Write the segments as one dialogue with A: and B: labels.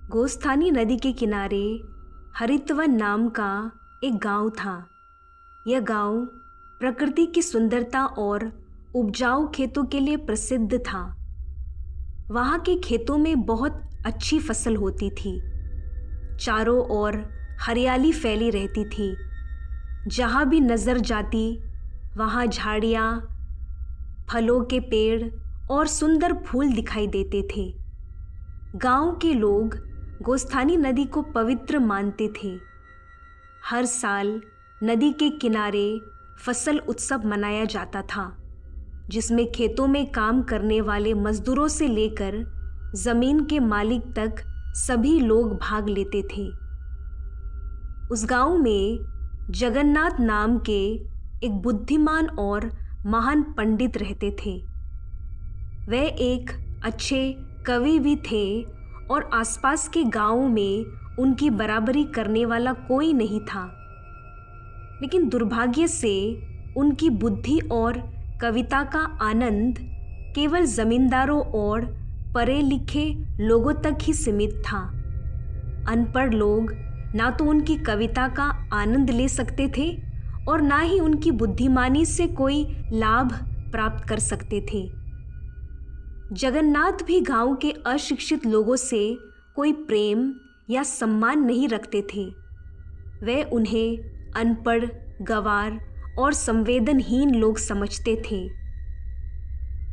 A: गोस्थानी नदी के किनारे हरितवन नाम का एक गांव था। यह गांव प्रकृति की सुंदरता और उपजाऊ खेतों के लिए प्रसिद्ध था। वहाँ के खेतों में बहुत अच्छी फसल होती थी। चारों ओर हरियाली फैली रहती थी। जहाँ भी नज़र जाती वहाँ झाड़ियाँ, फलों के पेड़ और सुंदर फूल दिखाई देते थे। गांव के लोग गोस्थानी नदी को पवित्र मानते थे। हर साल नदी के किनारे फसल उत्सव मनाया जाता था, जिसमें खेतों में काम करने वाले मजदूरों से लेकर जमीन के मालिक तक सभी लोग भाग लेते थे। उस गांव में जगन्नाथ नाम के एक बुद्धिमान और महान पंडित रहते थे। वे एक अच्छे कवि भी थे और आसपास के गांवों में उनकी बराबरी करने वाला कोई नहीं था। लेकिन दुर्भाग्य से उनकी बुद्धि और कविता का आनंद केवल जमींदारों और पढ़े लिखे लोगों तक ही सीमित था। अनपढ़ लोग ना तो उनकी कविता का आनंद ले सकते थे और ना ही उनकी बुद्धिमानी से कोई लाभ प्राप्त कर सकते थे। जगन्नाथ भी गांव के अशिक्षित लोगों से कोई प्रेम या सम्मान नहीं रखते थे। वे उन्हें अनपढ़, गंवार और संवेदनहीन लोग समझते थे।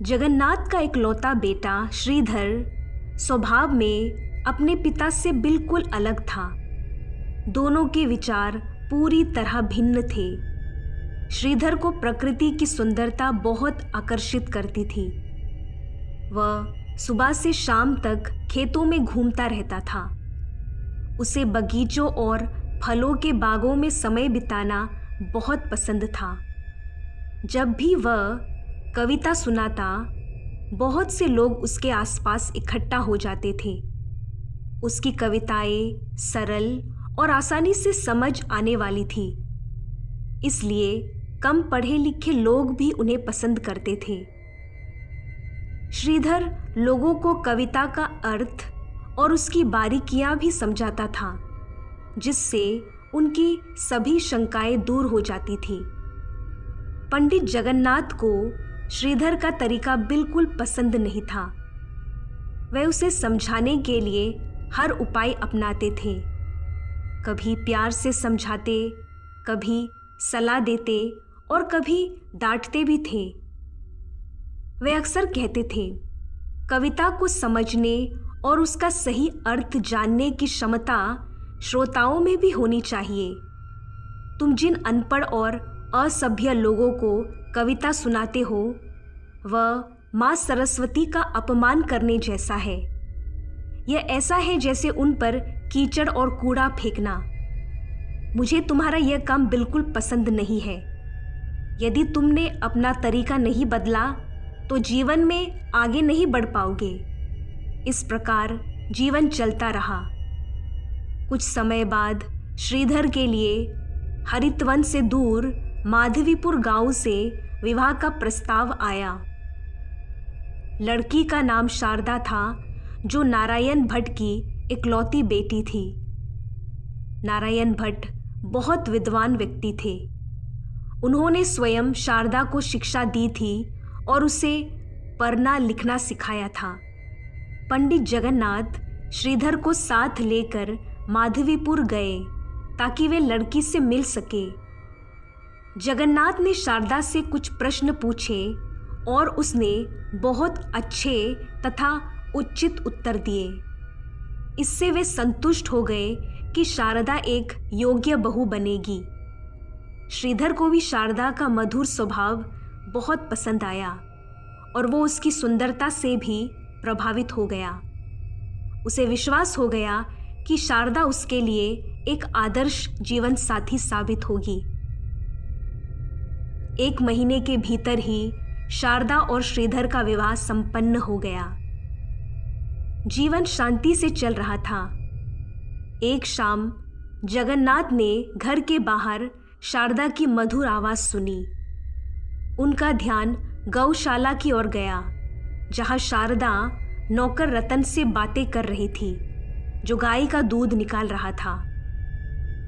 A: जगन्नाथ का इकलौता बेटा श्रीधर स्वभाव में अपने पिता से बिल्कुल अलग था। दोनों के विचार पूरी तरह भिन्न थे। श्रीधर को प्रकृति की सुंदरता बहुत आकर्षित करती थी। वह सुबह से शाम तक खेतों में घूमता रहता था। उसे बगीचों और फलों के बागों में समय बिताना बहुत पसंद था। जब भी वह कविता सुनाता, बहुत से लोग उसके आसपास इकट्ठा हो जाते थे। उसकी कविताएं सरल और आसानी से समझ आने वाली थी, इसलिए कम पढ़े लिखे लोग भी उन्हें पसंद करते थे। श्रीधर लोगों को कविता का अर्थ और उसकी बारीकियां भी समझाता था, जिससे उनकी सभी शंकाएं दूर हो जाती थी। पंडित जगन्नाथ को श्रीधर का तरीका बिल्कुल पसंद नहीं था। वे उसे समझाने के लिए हर उपाय अपनाते थे। कभी प्यार से समझाते, कभी सलाह देते और कभी डांटते भी थे। वे अक्सर कहते थे, कविता को समझने और उसका सही अर्थ जानने की क्षमता श्रोताओं में भी होनी चाहिए। तुम जिन अनपढ़ और असभ्य लोगों को कविता सुनाते हो, वह माँ सरस्वती का अपमान करने जैसा है। यह ऐसा है जैसे उन पर कीचड़ और कूड़ा फेंकना। मुझे तुम्हारा यह काम बिल्कुल पसंद नहीं है। यदि तुमने अपना तरीका नहीं बदला तो जीवन में आगे नहीं बढ़ पाओगे। इस प्रकार जीवन चलता रहा। कुछ समय बाद श्रीधर के लिए हरितवन से दूर माधवीपुर गांव से विवाह का प्रस्ताव आया। लड़की का नाम शारदा था, जो नारायण भट्ट की इकलौती बेटी थी। नारायण भट्ट बहुत विद्वान व्यक्ति थे। उन्होंने स्वयं शारदा को शिक्षा दी थी और उसे पढ़ना लिखना सिखाया था। पंडित जगन्नाथ श्रीधर को साथ लेकर माधवीपुर गए ताकि वे लड़की से मिल सके। जगन्नाथ ने शारदा से कुछ प्रश्न पूछे और उसने बहुत अच्छे तथा उचित उत्तर दिए। इससे वे संतुष्ट हो गए कि शारदा एक योग्य बहू बनेगी। श्रीधर को भी शारदा का मधुर स्वभाव बहुत पसंद आया और वो उसकी सुंदरता से भी प्रभावित हो गया। उसे विश्वास हो गया कि शारदा उसके लिए एक आदर्श जीवन साथी साबित होगी। 1 महीने के भीतर ही शारदा और श्रीधर का विवाह संपन्न हो गया। जीवन शांति से चल रहा था। एक शाम जगन्नाथ ने घर के बाहर शारदा की मधुर आवाज सुनी। उनका ध्यान गौशाला की ओर गया, जहां शारदा नौकर रतन से बातें कर रही थी। जो गाय का दूध निकाल रहा था।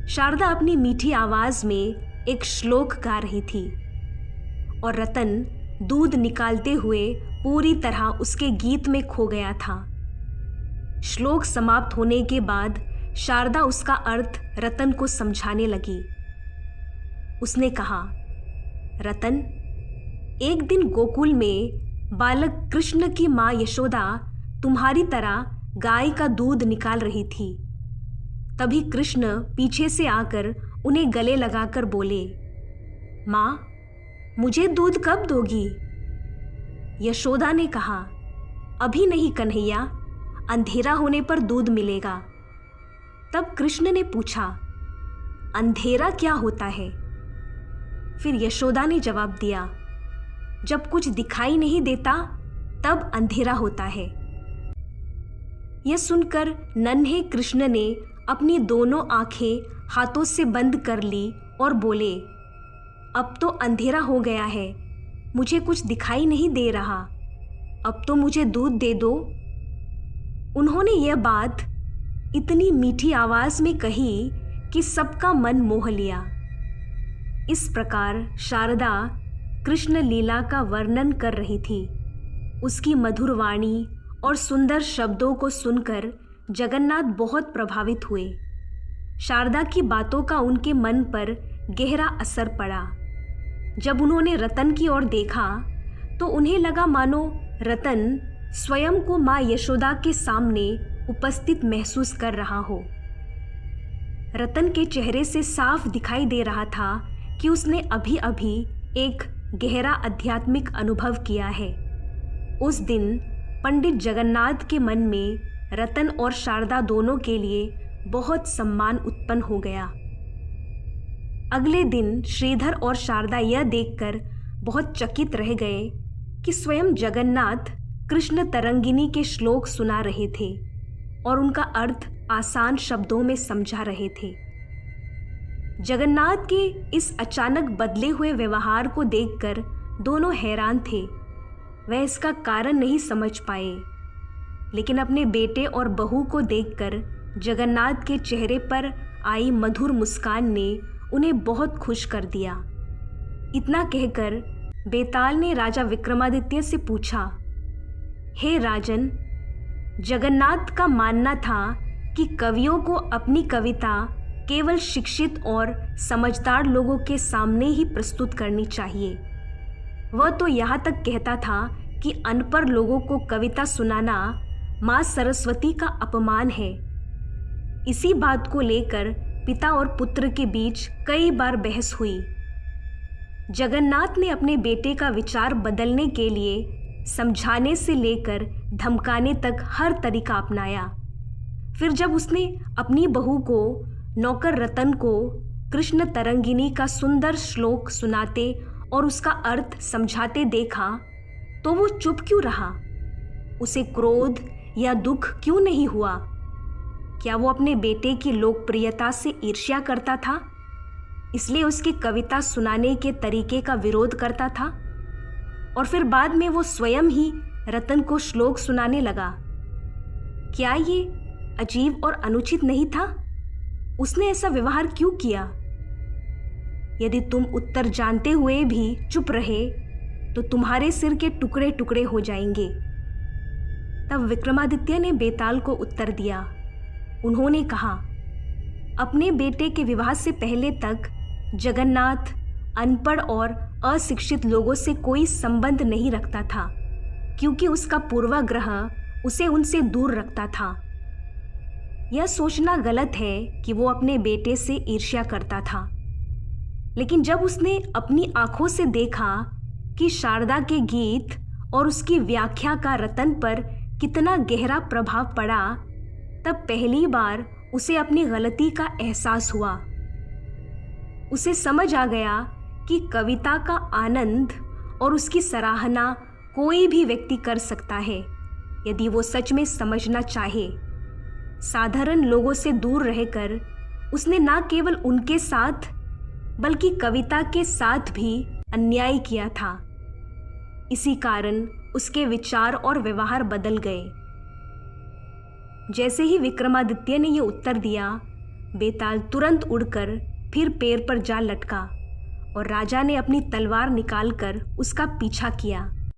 A: शारदा अपनी मीठी आवाज में एक श्लोक गा रही थी और रतन दूध निकालते हुए पूरी तरह उसके गीत में खो गया था। श्लोक समाप्त होने के बाद शारदा उसका अर्थ रतन को समझाने लगी। उसने कहा, रतन, एक दिन गोकुल में बालक कृष्ण की माँ यशोदा तुम्हारी तरह गाय का दूध निकाल रही थी। तभी कृष्ण पीछे से आकर उन्हें गले लगाकर बोले, माँ, मुझे दूध कब दोगी? यशोदा ने कहा, अभी नहीं कन्हैया, अंधेरा होने पर दूध मिलेगा। तब कृष्ण ने पूछा, अंधेरा क्या होता है? फिर यशोदा ने जवाब दिया, जब कुछ दिखाई नहीं देता तब अंधेरा होता है। यह सुनकर नन्हे कृष्ण ने अपनी दोनों आंखें हाथों से बंद कर ली और बोले, अब तो अंधेरा हो गया है, मुझे कुछ दिखाई नहीं दे रहा, अब तो मुझे दूध दे दो। उन्होंने यह बात इतनी मीठी आवाज में कही कि सबका मन मोह लिया। इस प्रकार शारदा कृष्ण लीला का वर्णन कर रही थी। उसकी मधुर वाणी और सुंदर शब्दों को सुनकर जगन्नाथ बहुत प्रभावित हुए। शारदा की बातों का उनके मन पर गहरा असर पड़ा। जब उन्होंने रतन की ओर देखा तो उन्हें लगा मानो रतन स्वयं को माँ यशोदा के सामने उपस्थित महसूस कर रहा हो। रतन के चेहरे से साफ दिखाई दे रहा था कि उसने अभी अभी एक गहरा आध्यात्मिक अनुभव किया है। उस दिन पंडित जगन्नाथ के मन में रतन और शारदा दोनों के लिए बहुत सम्मान उत्पन्न हो गया। अगले दिन श्रीधर और शारदा यह देखकर बहुत चकित रह गए कि स्वयं जगन्नाथ कृष्ण तरंगिनी के श्लोक सुना रहे थे और उनका अर्थ आसान शब्दों में समझा रहे थे। जगन्नाथ के इस अचानक बदले हुए व्यवहार को देखकर दोनों हैरान थे। वह इसका कारण नहीं समझ पाए, लेकिन अपने बेटे और बहू को देखकर जगन्नाथ के चेहरे पर आई मधुर मुस्कान ने उन्हें बहुत खुश कर दिया। इतना कहकर बेताल ने राजा विक्रमादित्य से पूछा, हे राजन, जगन्नाथ का मानना था कि कवियों को अपनी कविता केवल शिक्षित और समझदार लोगों के सामने ही प्रस्तुत करनी चाहिए। वह तो यहाँ तक कहता था कि अनपढ़ लोगों को कविता सुनाना माँ सरस्वती का अपमान है। इसी बात को लेकर पिता और पुत्र के बीच कई बार बहस हुई। जगन्नाथ ने अपने बेटे का विचार बदलने के लिए समझाने से लेकर धमकाने तक हर तरीका अपनाया। फिर जब उसने अपनी बहू को, नौकर रतन को कृष्ण तरंगिनी का सुंदर श्लोक सुनाते और उसका अर्थ समझाते देखा तो वो चुप क्यों रहा? उसे क्रोध या दुख क्यों नहीं हुआ? क्या वो अपने बेटे की लोकप्रियता से ईर्ष्या करता था, इसलिए उसकी कविता सुनाने के तरीके का विरोध करता था? और फिर बाद में वो स्वयं ही रतन को श्लोक सुनाने लगा। क्या ये अजीब और अनुचित नहीं था? उसने ऐसा व्यवहार क्यों किया? यदि तुम उत्तर जानते हुए भी चुप रहे तो तुम्हारे सिर के टुकड़े टुकड़े हो जाएंगे। तब विक्रमादित्य ने बेताल को उत्तर दिया। उन्होंने कहा, अपने बेटे के विवाह से पहले तक जगन्नाथ अनपढ़ और अशिक्षित लोगों से कोई संबंध नहीं रखता था, क्योंकि उसका पूर्वाग्रह उसे उनसे दूर रखता था। यह सोचना गलत है कि वो अपने बेटे से ईर्ष्या करता था, लेकिन जब उसने अपनी आंखों से देखा कि शारदा के गीत और उसकी व्याख्या का रतन पर कितना गहरा प्रभाव पड़ा, तब पहली बार उसे अपनी गलती का एहसास हुआ। उसे समझ आ गया कि कविता का आनंद और उसकी सराहना कोई भी व्यक्ति कर सकता है, यदि वो सच में समझना चाहे। साधारण लोगों से दूर रहकर उसने न केवल उनके साथ बल्कि कविता के साथ भी अन्याय किया था। इसी कारण उसके विचार और व्यवहार बदल गए। जैसे ही विक्रमादित्य ने यह उत्तर दिया, बेताल तुरंत उड़कर फिर पेड़ पर जा लटका और राजा ने अपनी तलवार निकालकर उसका पीछा किया।